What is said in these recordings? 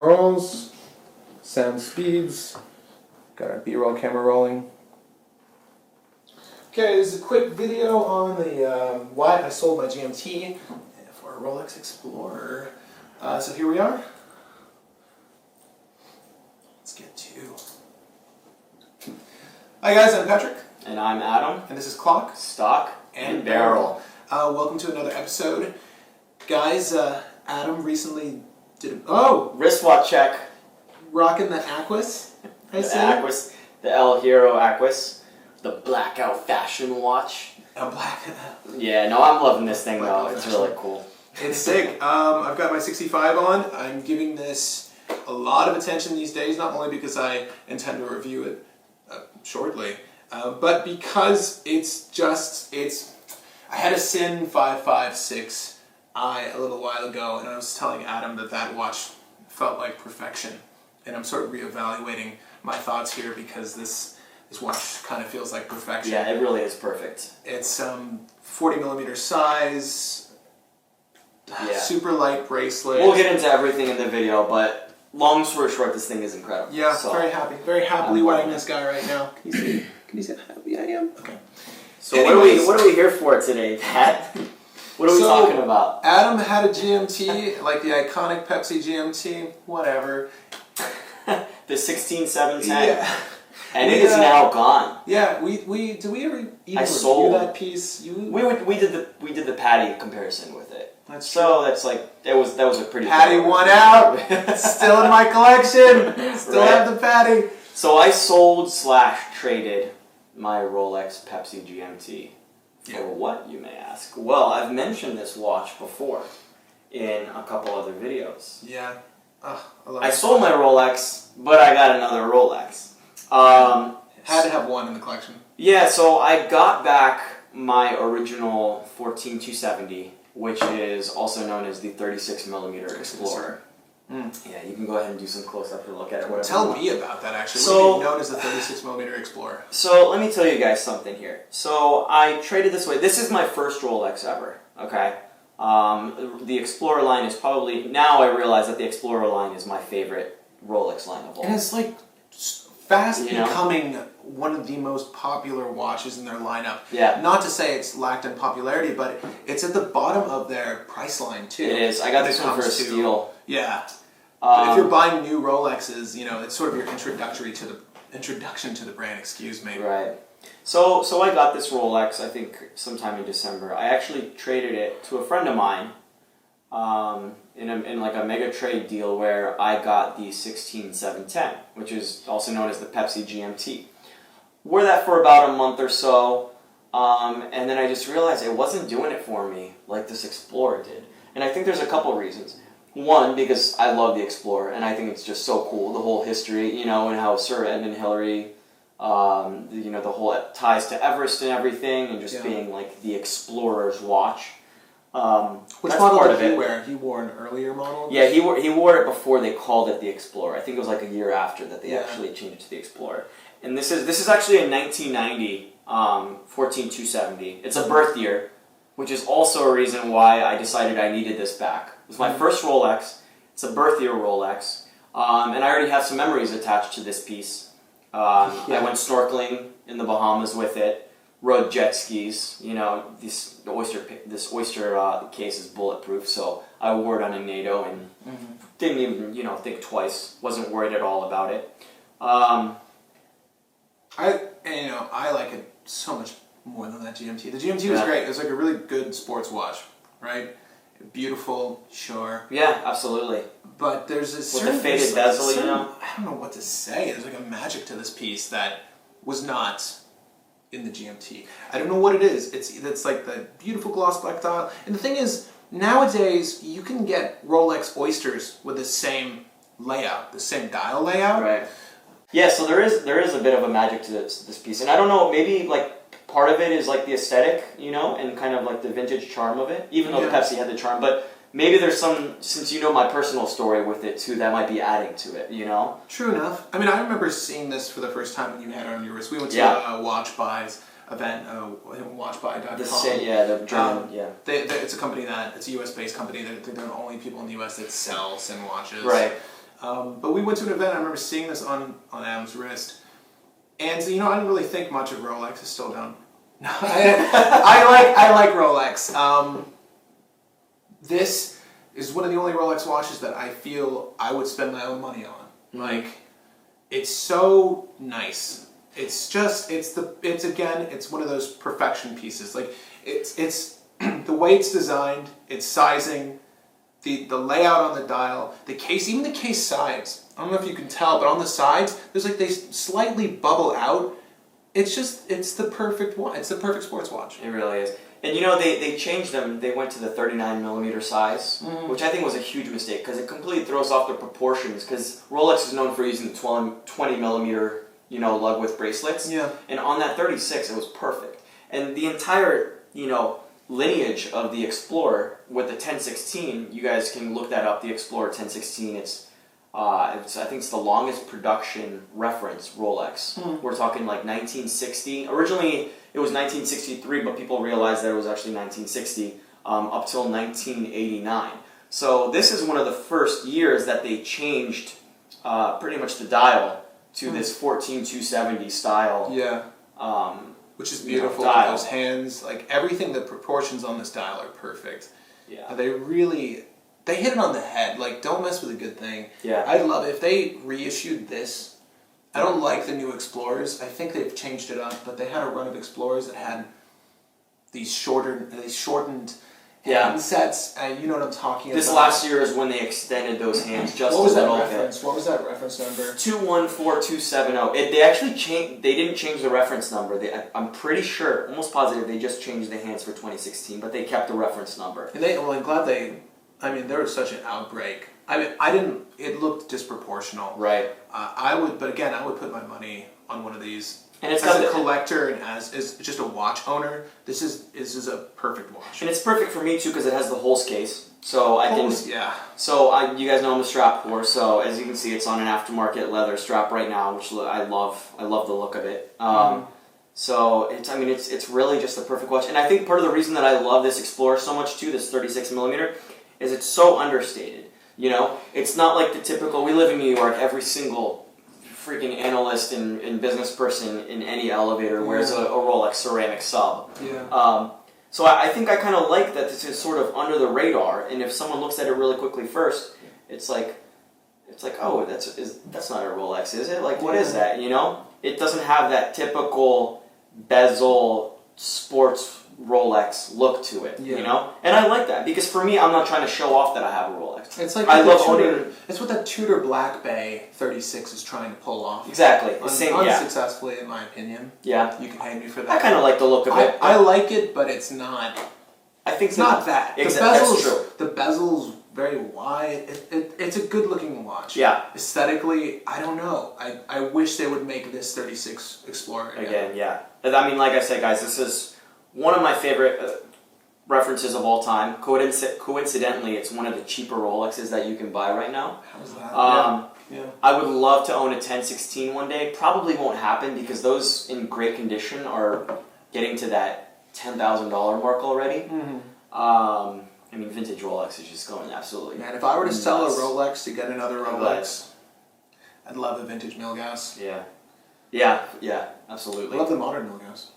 Rolls, sound speeds, got our B-roll camera rolling. Okay, this is a quick video on the why I sold my GMT for a Rolex Explorer. So here we are. Let's get to... Hi guys, I'm Patrick. And I'm Adam. And this is Clock, Stock, and Barrel. Welcome to another episode. Guys, Adam recently did... Wristwatch check. Rocking the Aquis. The El Hero Aquis. The blackout fashion watch. Yeah, no, I'm loving this thing though. It's really cool. It's sick. I've got my 65 on. I'm giving this a lot of attention these days, not only because I intend to review it shortly, but because I had a Sin 556i a little while ago, and I was telling Adam that watch felt like perfection, and I'm sort of reevaluating my thoughts here because this watch kind of feels like perfection. Yeah, it really is perfect. It's 40 millimeter size, super light bracelet. We'll get into everything in the video, but long story short, this thing is incredible. Yeah, so, very happily wearing this guy right now. Can you see how happy I am? Okay. So anyways, what are we here for today, Pat? What are we talking about? Adam had a GMT, like the iconic Pepsi GMT, whatever. The 16710. Yeah. And it is now gone. Yeah, did we ever even review that piece? We did the Patty comparison with it. That's like that was a pretty Patty won out. Still in my collection. Still have the Patty. So I sold/traded my Rolex Pepsi GMT. For what, you may ask? Well, I've mentioned this watch before in a couple other videos. Yeah. I sold my Rolex, but I got another Rolex. Had to have one in the collection. Yeah, so I got back my original 14270, which is also known as the 36mm Explorer. Yeah, you can go ahead and do some close-up to look at it. Tell me about that, actually. What do you known as the 36mm Explorer? So, let me tell you guys something here. So, I traded this away. This is my first Rolex ever, okay? The Explorer line is probably... Now I realize that the Explorer line is my favorite Rolex line of all. And it's like fast becoming one of the most popular watches in their lineup. Yeah. Not to say it's lacked in popularity, but it's at the bottom of their price line, too. It is. I got this one for a steal. Yeah. But if you're buying new Rolexes, it's sort of your introduction to the brand, excuse me. Right. So I got this Rolex, I think, sometime in December. I actually traded it to a friend of mine in like a mega trade deal where I got the 16710, which is also known as the Pepsi GMT. Wore that for about a month or so, and then I just realized it wasn't doing it for me like this Explorer did. And I think there's a couple reasons. One, because I love the Explorer, and I think it's just so cool, the whole history, and how Sir Edmund Hillary, the whole ties to Everest and everything, and just being like the Explorer's watch. Which model did he wear? He wore an earlier model? Yeah, he wore it before they called it the Explorer. I think it was like a year after that they actually changed it to the Explorer. And this is actually a 1990 14270. It's a birth year, which is also a reason why I decided I needed this back. It was my first Rolex. It's a birth year Rolex. And I already have some memories attached to this piece. I went snorkeling in the Bahamas with it. Rode jet skis. This oyster case is bulletproof, so I wore it on a NATO and didn't even think twice. Wasn't worried at all about it. I like it so much more than that GMT. The GMT was great. It was like a really good sports watch, right? Beautiful, sure. Yeah, absolutely. But there's a certain... With the faded bezel, I don't know what to say. There's like a magic to this piece that was not in the GMT. I don't know what it is. It's like the beautiful gloss black dial. And the thing is, nowadays, you can get Rolex Oysters with the same layout, the same dial layout. Right. Yeah, so there is a bit of a magic to this piece. And I don't know, maybe like part of it is like the aesthetic, and kind of like the vintage charm of it, even though the Pepsi had the charm. But maybe there's some, since my personal story with it too, that might be adding to it, True enough. I mean, I remember seeing this for the first time when you had it on your wrist. We went to a Watch Buys event, watchbuy.com. The German, it's a company it's a US-based company. They're the only people in the US that sell Sin watches. Right. But we went to an event. I remember seeing this on Adam's wrist, and you know, I didn't really think much of Rolex. I still don't. No, I like Rolex. This is one of the only Rolex watches that I feel I would spend my own money on. Like, it's so nice. It's one of those perfection pieces. Like, it's the way it's designed, its sizing, the layout on the dial, the case, even the case sides. I don't know if you can tell, but on the sides, there's like they slightly bubble out. It's the perfect watch. It's the perfect sports watch. It really is. And you know, they changed them. They went to the 39mm size, which I think was a huge mistake because it completely throws off the proportions. Because Rolex is known for using the 20mm, you know, lug width bracelets. Yeah. And on that 36, it was perfect. And the entire, you know, lineage of the Explorer with the 1016, you guys can look that up. The Explorer 1016. I think it's the longest production reference Rolex. We're talking like 1960. Originally, it was 1963, but people realized that it was actually 1960 up till 1989. So this is one of the first years that they changed pretty much the dial to this 14270 style. Yeah. Which is beautiful. You know, those hands, like everything, the proportions on this dial are perfect. Yeah. They hit it on the head. Like, don't mess with a good thing. Yeah. I'd love it if they reissued this. I don't like the new Explorers. I think they've changed it up, but they had a run of Explorers that had these shortened handsets. You know what I'm talking about. This last year is when they extended those hands just a little bit. What was that reference number? 214270. They actually changed. They didn't change the reference number. I'm pretty sure, almost positive, they just changed the hands for 2016, but they kept the reference number. And I'm glad they. I mean, there was such an outbreak. It looked disproportional. Right. I would put my money on one of these. And it's as a collector and as just a watch owner, this is a perfect watch. And it's perfect for me too because it has the Hulse case, so I can. Yeah. So you guys know I'm a strap whore. So as you can see, it's on an aftermarket leather strap right now, which I love. I love the look of it. So it's really just the perfect watch, and I think part of the reason that I love this Explorer so much too, this 36mm, is it's so understated. You know, it's not like the typical. We live in New York. Every single freaking analyst and business person in any elevator wears a Rolex ceramic sub. Yeah. So I think I kind of like that this is sort of under the radar, and if someone looks at it really quickly first, it's like, oh, that's not a Rolex, is it? Like, what is that? You know, it doesn't have that typical bezel sports Rolex look to it, you know? And I like that, because for me, I'm not trying to show off that I have a Rolex. It's like I love owning. It's what that Tudor Black Bay 36 is trying to pull off. Exactly. Unsuccessfully, in my opinion. Yeah. You can hate me for that. I kind of like the look of it. I like it, but it's not. I think it's not that. That's true. The bezel's very wide. It's a good looking watch. Yeah. Aesthetically, I don't know. I wish they would make this 36 Explorer again. Yeah. I mean, like I said, guys, this is one of my favorite references of all time. Coincidentally, it's one of the cheaper Rolexes that you can buy right now. How's that? Yeah. I would love to own a 1016 one day. Probably won't happen because those in great condition are getting to that $10,000 mark already. I mean, vintage Rolex is just going absolutely. Man, if I were to sell a Rolex to get another Rolex, I'd love a vintage Milgauss. Yeah, absolutely. I love the modern Milgauss.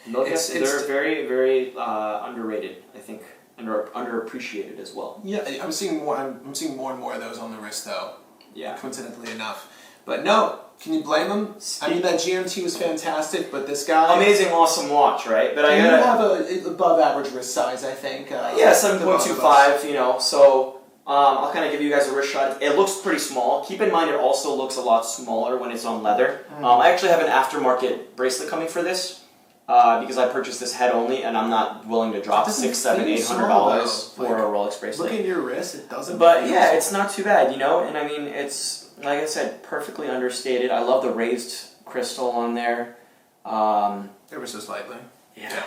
They're very, very underrated, I think, and underappreciated as well. Yeah, I'm seeing more and more of those on the wrist, though. Yeah. Coincidentally enough, but no, can you blame them? I mean, that GMT was fantastic, but this guy, amazing, awesome watch, right? But you have a above average wrist size, I think. 7.25. You know, so I'll kind of give you guys a wrist shot. It looks pretty small. Keep in mind, it also looks a lot smaller when it's on leather. I actually have an aftermarket bracelet coming for this. Because I purchased this head only, and I'm not willing to drop $600, $700, $800 for a Rolex bracelet. Look at your wrist; it doesn't. But yeah, it's not too bad, you know. And I mean, it's like I said, perfectly understated. I love the raised crystal on there. Ever so slightly. Yeah.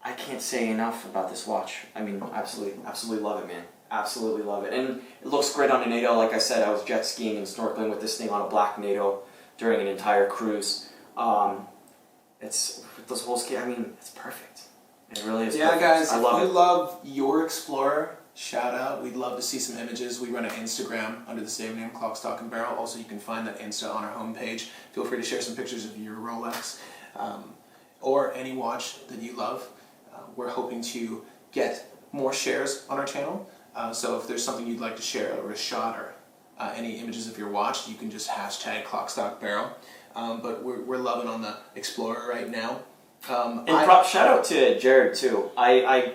I can't say enough about this watch. I mean, absolutely love it, man. Absolutely love it, and it looks great on a NATO. Like I said, I was jet skiing and snorkeling with this thing on a black NATO during an entire cruise. It's with those whole scale. I mean, it's perfect. It really is. Yeah, perfect. guys, I if love you it. love your Explorer, shout out. We'd love to see some images. We run an Instagram under the same name, Clock, Stock, and Barrel. Also, you can find that Insta on our homepage. Feel free to share some pictures of your Rolex or any watch that you love. We're hoping to get more shares on our channel. So if there's something you'd like to share or a shot or any images of your watch, you can just hashtag Clock, Stock, Barrel. But we're loving on the Explorer right now. Shout out to Jared too. I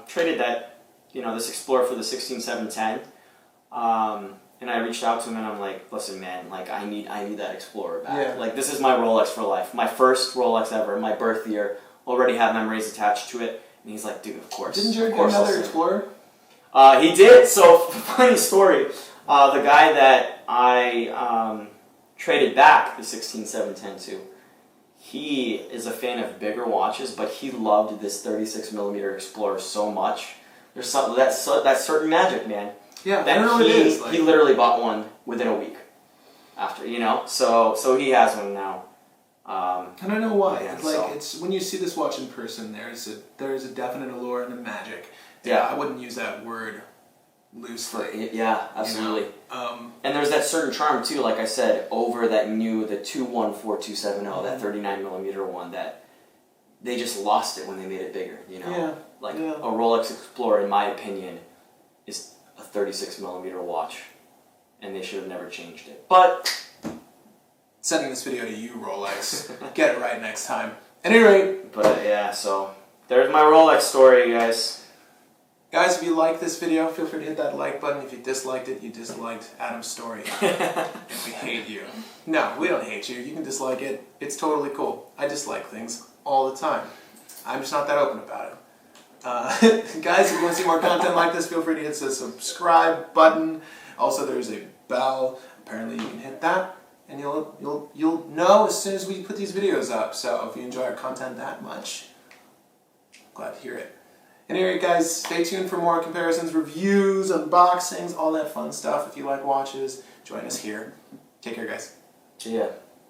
traded that, this Explorer for the 16710, and I reached out to him and I'm like, listen, man, like I need that Explorer back. Yeah. Like this is my Rolex for life, my first Rolex ever, my birth year. Already have memories attached to it, and he's like, dude, of course. Didn't Jared get another Explorer? He did. So funny story. The guy that I traded back the 16710 to, he is a fan of bigger watches, but he loved this 36mm Explorer so much. There's something that certain magic, man. Yeah, that I don't know what it is. He literally bought one within a week after, So he has one now. I don't know why. Yeah, it's when you see this watch in person, there's a definite allure and a magic. Yeah, I wouldn't use that word loosely. Yeah, absolutely. And there's that certain charm too, like I said, over the 214270, that 39mm one, that they just lost it when they made it bigger. Yeah. A Rolex Explorer, in my opinion, is a 36mm watch, and they should have never changed it. But sending this video to you, Rolex. Get it right next time. At any rate. But yeah, so there's my Rolex story, guys. Guys, if you like this video, feel free to hit that like button. If you disliked it, you disliked Adam's story. And we hate you. No, we don't hate you. You can dislike it. It's totally cool. I dislike things all the time. I'm just not that open about it. Guys, if you want to see more content like this, feel free to hit the subscribe button. Also, there's a bell. Apparently, you can hit that, and you'll know as soon as we put these videos up. So if you enjoy our content that much, glad to hear it. Anyway, guys, stay tuned for more comparisons, reviews, unboxings, all that fun stuff. If you like watches, join us here. Take care, guys. See ya.